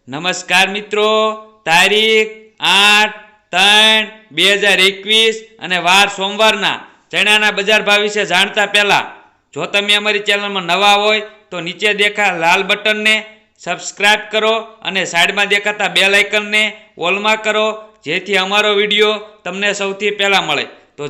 નમસ્કાર મિત્રો, તારીખ 8/3/2021 અને વાર સોમવારના ચણાના બજાર ભાવ વિશે જાણતા પહેલા જો તમે અમારી ચેનલમાં નવા હોય તો નીચે દેખા લાલ બટનને સબસ્ક્રાઇબ કરો અને સાઈડમાં દેખાતા બેલ આઇકનને ઓલમાં કરો, જેથી અમારો વિડીયો તમને સૌથી પહેલાં મળે। તો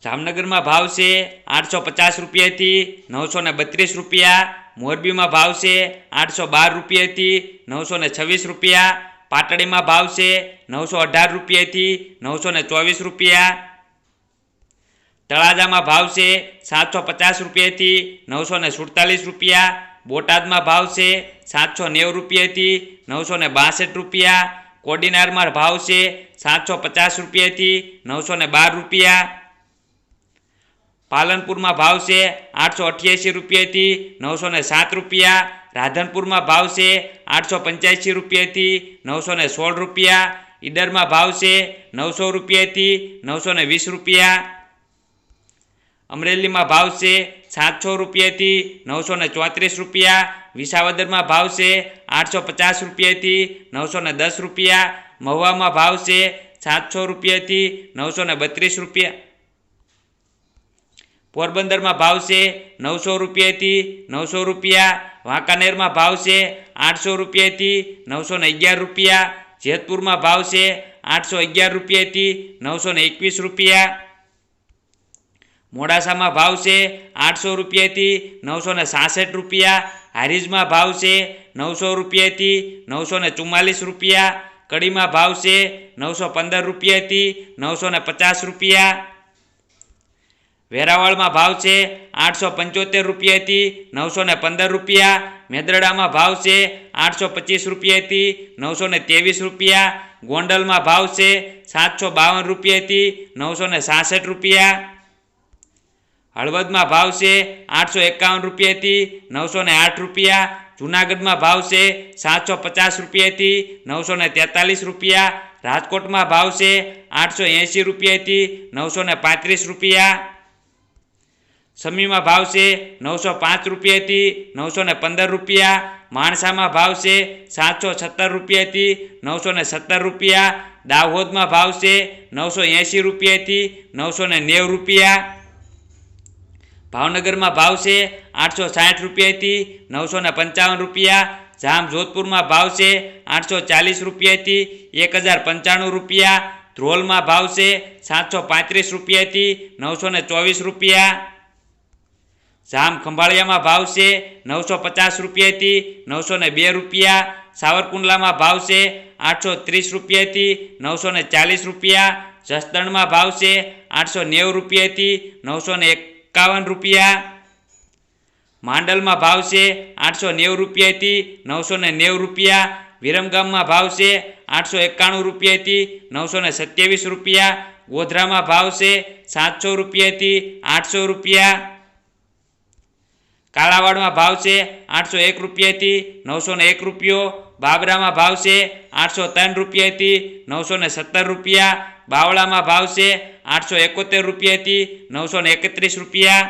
જામનગરમાં ભાવ છે 850 રૂપિયાથી 932 રૂપિયા, મોરબીમાં ભાવ છે 812 રૂપિયાથી 926 રૂપિયા, પાટડીમાં ભાવ છે 918 રૂપિયાથી 924 રૂપિયા, તળાજામાં ભાવ છે 750 રૂપિયાથી 947 રૂપિયા, બોટાદમાં ભાવ છે 790 રૂપિયાથી 962 રૂપિયા, કોડીનારમાં ભાવ છે 750 રૂપિયાથી 912 રૂપિયા, પાલનપુરમાં ભાવ છે 888 રૂપિયાથી 907 રૂપિયા, રાધનપુરમાં ભાવ છે 885 રૂપિયાથી 916 રૂપિયા, ઈડરમાં ભાવ છે 900 રૂપિયાથી 920 રૂપિયા, અમરેલીમાં ભાવ છે 700 રૂપિયાથી 934 રૂપિયા, વિસાવદરમાં ભાવ છે 850 રૂપિયાથી 910 રૂપિયા, મહુવામાં ભાવ છે 700 રૂપિયાથી 932 રૂપિયા, પોરબંદરમાં ભાવ છે 900 રૂપિયાથી 900 રૂપિયા, વાંકાનેરમાં ભાવ છે 800 રૂપિયાથી 911 રૂપિયા, જેતપુરમાં ભાવ છે 811 રૂપિયાથી 921 રૂપિયા, મોડાસામાં ભાવ છે 800 રૂપિયાથી 966 રૂપિયા, હારીજમાં ભાવ છે 900 રૂપિયાથી 944 રૂપિયા, કડીમાં ભાવ છે 915 રૂપિયાથી 950 રૂપિયા, વેરાવળમાં ભાવ છે 875 રૂપિયાથી 915 રૂપિયા, મેદરડામાં ભાવ છે 825 રૂપિયાથી 923 રૂપિયા, ગોંડલમાં ભાવ છે 752 રૂપિયાથી 966 રૂપિયા, હળવદમાં ભાવ છે 851 રૂપિયાથી 908 રૂપિયા, જૂનાગઢમાં ભાવ છે 750 રૂપિયાથી 943 રૂપિયા, રાજકોટમાં ભાવ છે 880 રૂપિયાથી 935 રૂપિયા, સમીમાં ભાવ છે 905 રૂપિયાથી 915 રૂપિયા, માણસામાં ભાવ છે 717 રૂપિયાથી 917 રૂપિયા, દાહોદમાં ભાવ છે 980 રૂપિયાથી 990 રૂપિયા, ભાવનગરમાં ભાવ છે 860 રૂપિયાથી 955 રૂપિયા, જામજોધપુરમાં ભાવ છે 840 રૂપિયાથી 1095 રૂપિયા, ધ્રોલમાં ભાવ છે 735 રૂપિયાથી 924 રૂપિયા, જામ ખંભાળિયામાં ભાવ છે 950 રૂપિયાથી 902 રૂપિયા, સાવરકુંડલામાં ભાવ છે 830 રૂપિયાથી 940 રૂપિયા, જસદણમાં ભાવ છે 890 રૂપિયાથી 951 રૂપિયા, માંડલમાં ભાવ છે 890 રૂપિયાથી 990 રૂપિયા, વિરમગામમાં ભાવ છે 891 રૂપિયાથી 927 રૂપિયા, ગોધરામાં ભાવ છે 700 રૂપિયાથી 800 રૂપિયા, કાલાવાડમાં ભાવ છે 801 રૂપિયાથી 901 રૂપિયો, બાબરામાં ભાવ છે 803 રૂપિયાથી 917 રૂપિયા, બાવળામાં ભાવ છે 871 રૂપિયાથી 931 રૂપિયા।